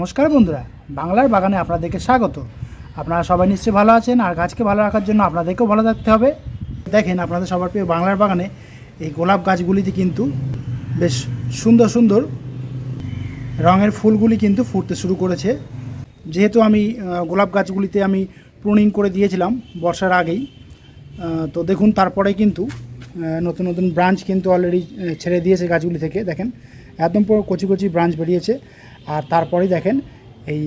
নমস্কার বন্ধুরা, বাংলার বাগানে আপনাদেরকে স্বাগত। আপনারা সবাই নিশ্চয়ই ভালো আছেন, আর গাছকে ভালো রাখার জন্য আপনাদেরকেও ভালো থাকতে হবে। দেখেন, আপনাদের সবার প্রিয় বাংলার বাগানে এই গোলাপ গাছগুলিতে কিন্তু বেশ সুন্দর সুন্দর রঙের ফুলগুলি কিন্তু ফুটতে শুরু করেছে। যেহেতু আমি গোলাপ গাছগুলিতে আমি প্রুনিং করে দিয়েছিলাম বর্ষার আগেই, তো দেখুন তারপরে কিন্তু নতুন নতুন ব্রাঞ্চ কিন্তু অলরেডি ছেড়ে দিয়েছে গাছগুলি থেকে। দেখেন একদম পুরো কচি কচি ব্রাঞ্চ বেরিয়েছে। আর তারপরেই দেখেন এই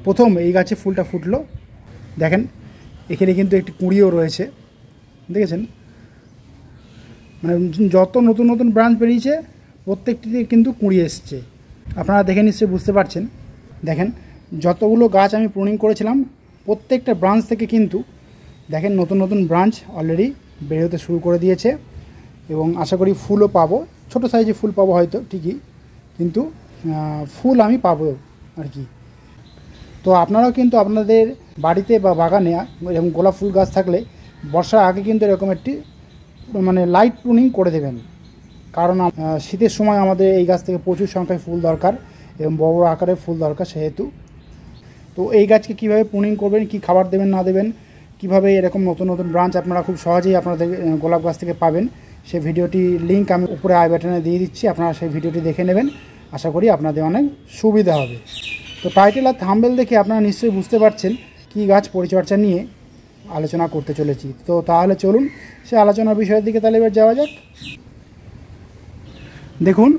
প্রথম এই গাছে ফুলটা ফুটলো। দেখেন এখানে কিন্তু একটি কুঁড়িও রয়েছে, দেখেছেন? যত নতুন নতুন ব্রাঞ্চ বেরিয়েছে প্রত্যেকটিতে কিন্তু কুঁড়ি এসছে। আপনারা দেখে নিশ্চয়ই বুঝতে পারছেন। দেখেন যতগুলো গাছ আমি প্রুনিং করেছিলাম প্রত্যেকটা ব্রাঞ্চ থেকে কিন্তু দেখেন নতুন নতুন ব্রাঞ্চ অলরেডি বেরোতে শুরু করে দিয়েছে, এবং আশা করি ফুলও পাবো। ছোটো সাইজে ফুল পাবো হয়তো ঠিকই, কিন্তু ফুল আমি পাবো আর কি। তো আপনারাও কিন্তু আপনাদের বাড়িতে বা বাগানে এরকম গোলাপ ফুল গাছ থাকলে বর্ষার আগে কিন্তু এরকম একটি লাইট প্রুনিং করে দেবেন, কারণ শীতের সময় আমাদের এই গাছ থেকে প্রচুর সংখ্যায় ফুল দরকার এবং বড় বড় আকারের ফুল দরকার। সেহেতু তো এই গাছকে কীভাবে প্রুনিং করবেন, কি খাবার দেবেন না দেবেন, কিভাবে এরকম নতুন নতুন ব্রাঞ্চ আপনারা খুব সহজেই আপনাদের গোলাপ গাছ থেকে পাবেন, সেই ভিডিওটি লিঙ্ক আমি উপরে আই বাটনে দিয়ে দিচ্ছি। আপনারা সেই ভিডিওটি দেখে নেবেন, আশা করি আপনাদের অনেক সুবিধা হবে। তো টাইটেল আর থাম্বনেল দেখে আপনারা নিশ্চয়ই বুঝতে পারছেন কী গাছ পরিচর্যা নিয়ে আলোচনা করতে চলেছি। তো তাহলে চলুন সে আলোচনার বিষয়ের দিকে তাহলে এবার যাওয়া যাক। দেখুন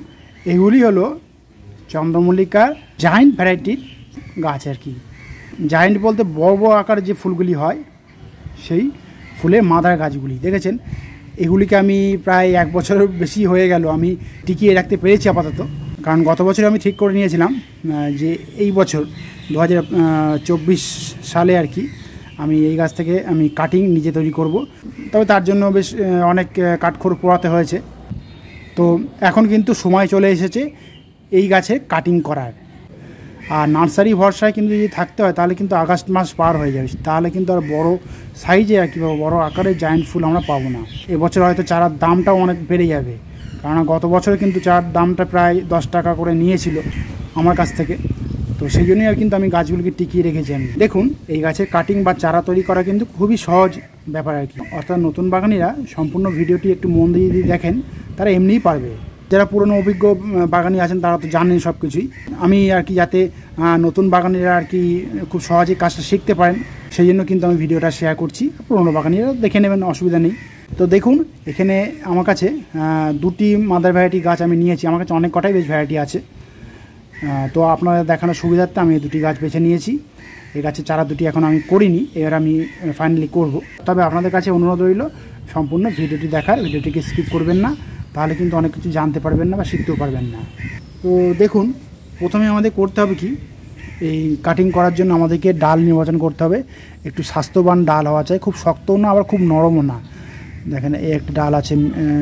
এগুলি হলো চন্দ্রমল্লিকার জায়েন্ট ভ্যারাইটির গাছ আর কি। জায়েন্ট বলতে বড় বড় আকারের যে ফুলগুলি হয় সেই ফুলের মাদার গাছগুলি। দেখেছেন এগুলিকে আমি প্রায় 1 বছরের বেশি হয়ে গেল আমি টিকিয়ে রাখতে পেরেছি আপাতত, কারণ গত বছর আমি ঠিক করে নিয়েছিলাম যে এই বছর 2024 সালে আর কি আমি এই গাছ থেকে আমি কাটিং নিজে তৈরি করব। তবে তার জন্য বেশ অনেক কাঠখড় পোড়াতে হয়েছে। তো এখন কিন্তু সময় চলে এসেছে এই গাছে কাটিং করার। আর নার্সারি ভরসায় কিন্তু যদি থাকতে হয় তাহলে কিন্তু আগস্ট মাস পার হয়ে যাবে, তাহলে কিন্তু আর বড় সাইজে আর কি বড় আকারের জায়েন্ট ফুল আমরা পাবো না। এবছর হয়তো চারার দামটাও অনেক বেড়ে যাবে, কারণ গত বছরে কিন্তু চারার দামটা প্রায় 10 টাকা করে নিয়েছিল আমার কাছ থেকে। তো সেই জন্যই আর কিন্তু আমি গাছগুলিকে টিকিয়ে রেখেছি আমি। দেখুন এই গাছের কাটিং বা চারা তৈরি করা কিন্তু খুবই সহজ ব্যাপার আর কি। অর্থাৎ নতুন বাগানিরা সম্পূর্ণ ভিডিওটি একটু মন দিয়ে যদি দেখেন তারা এমনিই পারবে। যারা পুরনো অভিজ্ঞ বাগানি আছেন তারা তো জানেন সব কিছুই। আমি আর কি যাতে নতুন বাগানিরা আর কি খুব সহজে কাজটা শিখতে পারেন সেই জন্য কিন্তু আমি ভিডিওটা শেয়ার করছি। পুরনো বাগানিরা দেখে নেবেন, অসুবিধা নেই। তো দেখুন এখানে আমার কাছে 2টি মাদার ভ্যারাইটি গাছ আমি নিয়েছি। আমার কাছে অনেক কটাই বেশ ভ্যারাইটি আছে। তো আপনাদের দেখানোর সুবিধার্থে আমি 2টি গাছ বেছে নিয়েছি। এই গাছের চারা 2টি এখন আমি করিনি, এবার আমি ফাইনালি করব। তবে আপনাদের কাছে অনুরোধ রইল সম্পূর্ণ ভিডিওটি দেখার, ভিডিওটিকে স্কিপ করবেন না, তাহলে কিন্তু অনেক কিছু জানতে পারবেন না বা শিখতেও পারবেন না। তো দেখুন প্রথমে আমাদের করতে হবে কি, এই কাটিং করার জন্য আমাদেরকে ডাল নির্বাচন করতে হবে। একটু স্বাস্থ্যবান ডাল হওয়া চাই, খুব শক্তও না আবার খুব নরমও না। দেখেন এই একটা ডাল আছে,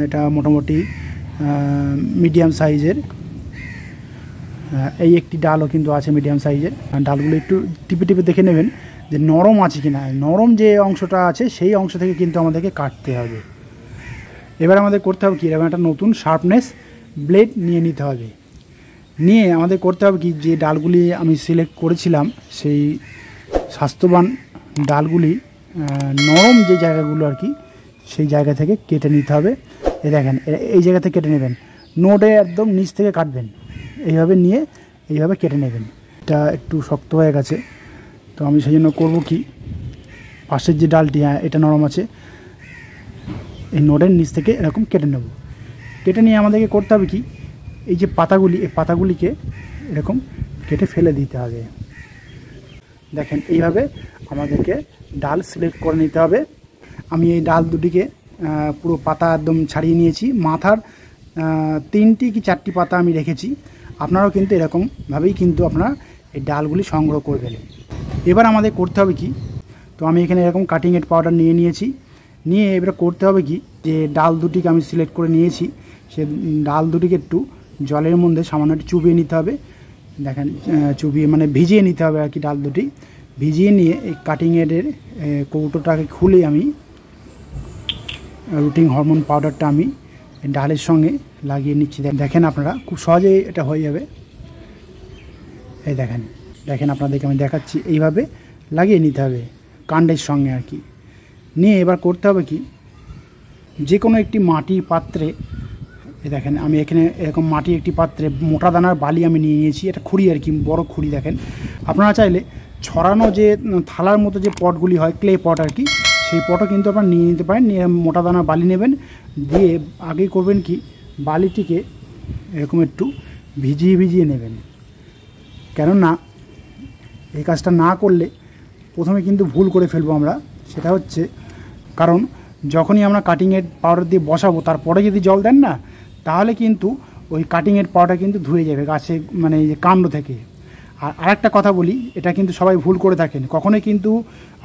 এটা মোটামুটি মিডিয়াম সাইজের। এই একটি ডালও কিন্তু আছে মিডিয়াম সাইজের। ডালগুলো একটু টিপে টিপে দেখে নেবেন যে নরম আছে কিনা। নরম যে অংশটা আছে সেই অংশ থেকে কিন্তু আমাদেরকে কাটতে হবে। এবার আমাদের করতে হবে কি, এরকম একটা নতুন শার্পনেস ব্লেড নিয়ে নিতে হবে। নিয়ে আমাদের করতে হবে কি, যে ডালগুলি আমি সিলেক্ট করেছিলাম সেই স্বাস্থ্যবান ডালগুলি নরম যে জায়গাগুলো আর কি সেই জায়গা থেকে কেটে নিতে হবে। এই দেখেন এই জায়গা থেকে কেটে নেবেন, নোডে একদম নিচ থেকে কাটবেন। এইভাবে নিয়ে এইভাবে কেটে নেবেন। এটা একটু শক্ত হয়ে গেছে, তো আমি সেই জন্য করবো কি, পাশের যে ডালটি এটা নরম আছে, এই নোডের নিচ থেকে এরকম কেটে নেব। কেটে নিয়ে আমাদেরকে করতে হবে কি, এই যে পাতাগুলি, এই পাতাগুলিকে এরকম কেটে ফেলে দিতে হবে। দেখেন এইভাবে আমাদেরকে ডাল সিলেক্ট করে নিতে হবে। আমি এই ডাল 2টিকে পুরো পাতা একদম ছাড়িয়ে নিয়েছি। মাথার 3টি কি 4টি পাতা আমি রেখেছি। আপনারাও কিন্তু এরকমভাবেই কিন্তু আপনারা এই ডালগুলি সংগ্রহ করবেন। এবার আমাদের করতে হবে কি, তো আমি এখানে এরকম কাটিং এড পাউডার নিয়ে নিয়েছি। নিয়ে এবার করতে হবে কি, যে ডাল 2টিকে আমি সিলেক্ট করে নিয়েছি, সে ডাল 2টিকে একটু জলের মধ্যে সামান্য একটু চুবিয়ে নিতে হবে। দেখেন চুবিয়ে ভিজিয়ে নিতে হবে আর কি। ডাল 2টি ভিজিয়ে নিয়ে এই কাটিং এডের কৌটোটাকে খুলে আমি রুটিং হরমোন পাউডারটা আমি ডালের সঙ্গে লাগিয়ে নিচ্ছি। দেখেন আপনারা খুব সহজেই এটা হয়ে যাবে। এই দেখেন দেখেন আপনাদেরকে আমি দেখাচ্ছি, এইভাবে লাগিয়ে নিতে হবে কাণ্ডের সঙ্গে আর কি। নিয়ে এবার করতে হবে কি, যে কোনো একটি মাটির পাত্রে, এই দেখেন আমি এখানে এরকম মাটির একটি পাত্রে মোটা দানার বালি আমি নিয়ে নিয়েছি, এটা খুঁড়ি আর কি, বড় খুঁড়ি। দেখেন আপনারা চাইলে ছড়ানো যে থালার মতো যে পটগুলি হয়, ক্লে পট আর কি, সেই পটও কিন্তু আপনারা নিয়ে নিতে পারেন। নিয়ে মোটা দানার বালি নেবেন, দিয়ে আগে করবেন কি, বালিটিকে এরকম একটু ভিজিয়ে ভিজিয়ে নেবেন। কেননা এই কাজটা না করলে প্রথমে কিন্তু ভুল করে ফেলবো আমরা। সেটা হচ্ছে কারণ যখনই আমরা কাটিংয়ের পাউডার দিয়ে বসাবো, তারপরে যদি জল দেন না, তাহলে কিন্তু ওই কাটিংয়ের পাউডার কিন্তু ধুয়ে যাবে গাছে, মানে এই যে কাণ্ড থেকে। আর আরেকটা কথা বলি, এটা কিন্তু সবাই ভুল করে থাকেন, কখনোই কিন্তু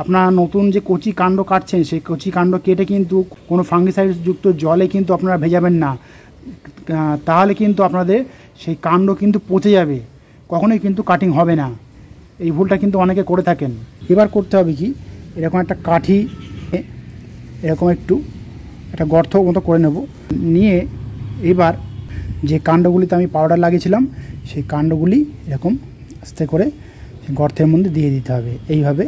আপনারা নতুন যে কচি কাণ্ড কাটছেন, সেই কচি কাণ্ড কেটে কিন্তু কোনো ফাঙ্গিসাইডযুক্ত জলে কিন্তু আপনারা ভেজাবেন না, তাহলে কিন্তু আপনাদের সেই কাণ্ড কিন্তু পচে যাবে, কখনোই কিন্তু কাটিং হবে না। এই ভুলটা কিন্তু অনেকে করে থাকেন। এবার করতে হবে কি, এরকম একটা কাঠি এরকম একটু একটা গর্ত মতো করে নেব। নিয়ে এবার যে কাণ্ডগুলিতে আমি পাউডার লাগিয়েছিলাম, সেই কাণ্ডগুলি এরকম আস্তে করে গর্তের মধ্যে দিয়ে দিতে হবে। এইভাবে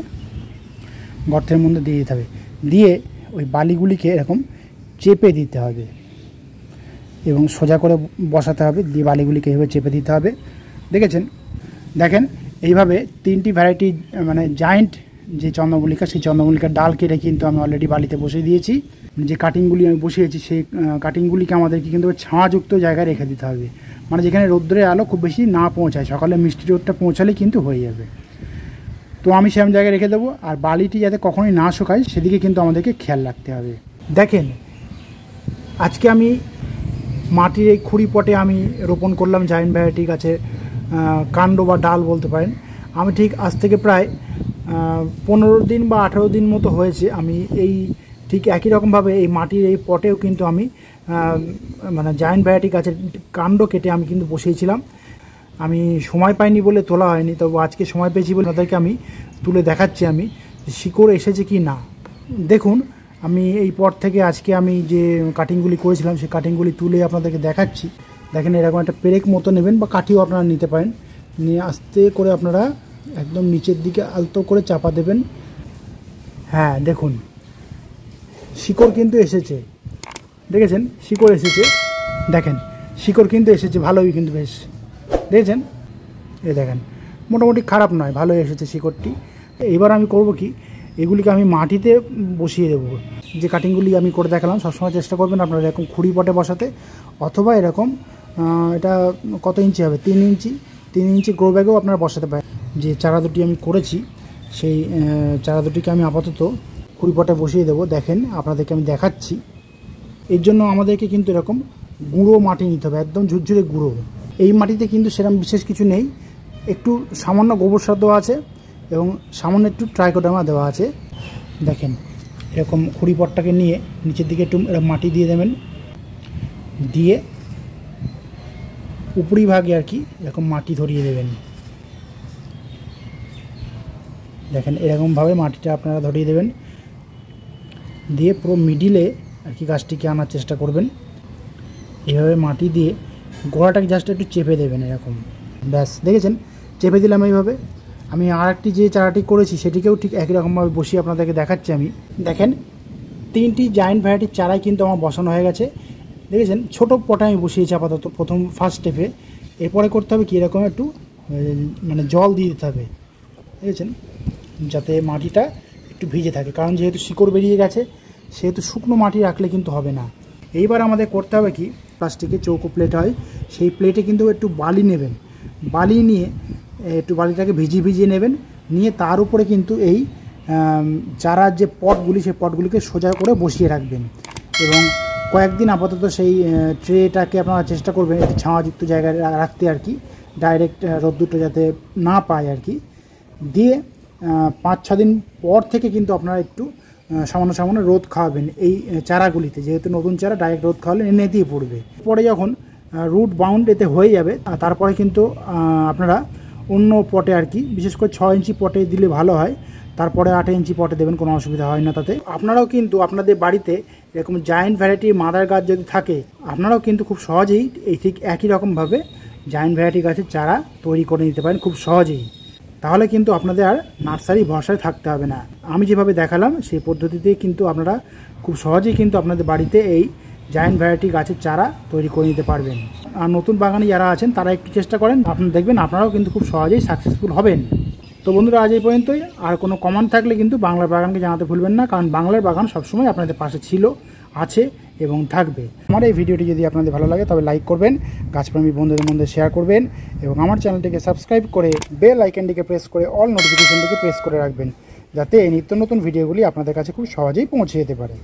গর্তের মধ্যে দিয়ে দিতে হবে, দিয়ে ওই বালিগুলিকে এরকম চেপে দিতে হবে এবং সোজা করে বসাতে হবে, দিয়ে বালিগুলিকে এইভাবে চেপে দিতে হবে। দেখেছেন, দেখেন এইভাবে 3টি ভ্যারাইটি, মানে জায়েন্ট যে চন্দ্রমল্লিকা, সেই চন্দ্রমল্লিকার ডাল কেটে কিন্তু আমি অলরেডি বালিতে বসিয়ে দিয়েছি। যে কাটিংগুলি আমি বসিয়েছি, সেই কাটিংগুলিকে আমাদেরকে কিন্তু ছায়াযুক্ত জায়গায় রেখে দিতে হবে, মানে যেখানে রৌদ্রের আলো খুব বেশি না পৌঁছায়, সকালে মিষ্টি রোদটা পৌঁছালে কিন্তু হয়ে যাবে। তো আমি সেরকম জায়গায় রেখে দেবো। আর বালিটি যাতে কখনোই না শুকায়, সেদিকে কিন্তু আমাদেরকে খেয়াল রাখতে হবে। দেখেন আজকে আমি মাটির এই খুঁড়ি পটে আমি রোপণ করলাম জায়েন্ট ভ্যারাইটি গাছের কাণ্ড বা ডাল বলতে পারেন। আমি ঠিক আজ থেকে প্রায় 15 দিন বা 18 দিন মতো হয়েছে আমি এই ঠিক একই রকমভাবে এই মাটির এই পটেও কিন্তু আমি মানে জায়েন্ট ভ্যারাইটি গাছের কাণ্ড কেটে আমি কিন্তু বসিয়েছিলাম। আমি সময় পাইনি বলে তোলা হয়নি, তবে আজকে সময় পেয়েছি বলে তাদেরকে আমি তুলে দেখাচ্ছি আমি শিকড় এসেছে কি না। দেখুন আমি এই পট থেকে আজকে আমি যে কাটিংগুলি করেছিলাম, সেই কাটিংগুলি তুলে আপনাদেরকে দেখাচ্ছি। দেখেন এরকম একটা পেরেক মতো নেবেন বা কাঠিও আপনারা নিতে পারেন, নিয়ে আস্তে করে আপনারা একদম নিচের দিকে আলতো করে চাপা দেবেন। হ্যাঁ দেখুন শিকড় কিন্তু এসেছে, দেখেছেন শিকড় এসেছে, দেখেন শিকড় কিন্তু এসেছে ভালোই, কিন্তু বেশ দেখেছেন, এই দেখেন মোটামুটি খারাপ নয়, ভালোই এসেছে শিকড়টি। এবার আমি করব কি, এগুলিকে আমি মাটিতে বসিয়ে দেবো। যে কাটিংগুলি আমি করে দেখালাম, সবসময় চেষ্টা করবেন আপনারা এরকম খুঁড়ি পটে বসাতে, অথবা এরকম এটা কত ইঞ্চি হবে, 3 ইঞ্চি গ্রো ব্যাগেও আপনারা বসাতে পারেন। যে চারা দুটি আমি করেছি, সেই চারা দুটিকে আমি আপাতত খুঁড়ি পটে বসিয়ে দেবো। দেখেন আপনাদেরকে আমি দেখাচ্ছি। এর জন্য আমাদেরকে কিন্তু এরকম গুঁড়ো মাটি নিতে হবে, একদম ঝুরঝুরে গুঁড়ো। এই মাটিতে কিন্তু সেরকম বিশেষ কিছু নেই, একটু সামান্য গোবর সার দেওয়া আছে এবং সামান্য একটু ট্রাইকোডার্মা দেওয়া আছে। দেখেন এরকম খুঁড়ি পটটাকে নিয়ে নিচের দিকে একটু মাটি দিয়ে দেবেন, দিয়ে উপরি ভাগে আর কি এরকম মাটি ধরিয়ে দেবেন। দেখেন এরকমভাবে মাটিটা আপনারা ধরিয়ে দেবেন, দিয়ে পুরো মিডিলে আর কি গাছটিকে আনার চেষ্টা করবেন। এভাবে মাটি দিয়ে গোড়াটাকে জাস্ট একটু চেপে দেবেন এরকম, ব্যাস দেখেছেন চেপে দিলাম এইভাবে। আমি আর একটি যে চারাটি করেছি সেটিকেও ঠিক একই রকমভাবে বসিয়ে আপনাদেরকে দেখাচ্ছি আমি। দেখেন 3টি জায়েন্ট ভ্যারাইটির চারাই কিন্তু আমার বসানো হয়ে গেছে, দেখেছেন ছোটো পটে আমি বসিয়েছি আপাতত ফার্স্ট স্টেপে। এরপরে করতে হবে কি, এরকম একটু মানে জল দিয়ে দিতে হবে, দেখেছেন, যাতে মাটিটা একটু ভিজে থাকে, কারণ যেহেতু শিকড় বেরিয়ে গেছে সেহেতু শুকনো মাটি রাখলে কিন্তু হবে না। এইবার আমাদের করতে হবে কি, প্লাস্টিকের চৌকো প্লেট হয়, সেই প্লেটে কিন্তু একটু বালি নেবেন, বালি নিয়ে একটু বালিটাকে ভিজিয়ে নেবেন, নিয়ে তার উপরে কিন্তু এই চারার যে পটগুলি, সেই পটগুলিকে সোজা করে বসিয়ে রাখবেন এবং কয়েকদিন আপাতত সেই ট্রেটাকে আপনারা চেষ্টা করবেন একটু ছায়াযুক্ত জায়গায় রাখতে আর কি, ডাইরেক্ট রোদ্দুরটা যাতে না পায় আর কি। দিয়ে 5-6 দিন পর থেকে কিন্তু আপনারা একটু সামান্য রোদ খাওয়াবেন এই চারাগুলিতে, যেহেতু নতুন চারা ডাইরেক্ট রোদ খাওয়ালে নেতিয়ে পড়বে। পরে যখন রুট বাউন্ড এতে হয়ে যাবে, তারপরে কিন্তু আপনারা অন্য পটে আর কি, বিশেষ করে 6 ইঞ্চি পটে দিলে ভালো হয়, তারপরে 8 ইঞ্চি পটে দেবেন, কোনো অসুবিধা হয় না তাতে। আপনারাও কিন্তু আপনাদের বাড়িতে এরকম জায়েন্ট ভ্যারাইটির মাদার গাছ যদি থাকে, আপনারাও কিন্তু খুব সহজেই এই ঠিক একই রকমভাবে জায়ান্ট ভ্যারাইটি গাছের চারা তৈরি করে নিতে পারেন খুব সহজেই। তাহলে কিন্তু আপনাদের আর নার্সারি ভরসায় থাকতে হবে না। আমি যেভাবে দেখালাম সেই পদ্ধতিতে কিন্তু আপনারা খুব সহজেই কিন্তু আপনাদের বাড়িতে এই জায়ান্ট ভ্যারাইটি গাছের চারা তৈরি করে নিতে পারবেন। আর নতুন বাগানে যারা আছেন তারা একটু চেষ্টা করেন, আপনারা দেখবেন আপনারাও কিন্তু খুব সহজেই সাকসেসফুল হবেন। তো বন্ধুরা, আজ এই পর্যন্তই। আর কোনো কমেন্ট থাকলে কিন্তু বাংলার বাগানকে জানাতে ভুলবেন না, কারণ বাংলার বাগান সবসময় আপনাদের পাশে ছিল, আছে এবং থাকবে। আমার এই ভিডিওটি যদি আপনাদের ভালো লাগে তবে লাইক করবেন, গাছপ্রেমী বন্ধুদের মধ্যে শেয়ার করবেন এবং আমার চ্যানেলটিকে সাবস্ক্রাইব করে বেল আইকনটিকে প্রেস করে অল নোটিফিকেশনটিকে প্রেস করে রাখবেন, যাতে এই নিত্য নতুন ভিডিওগুলি আপনাদের কাছে খুব সহজেই পৌঁছে যেতে পারে।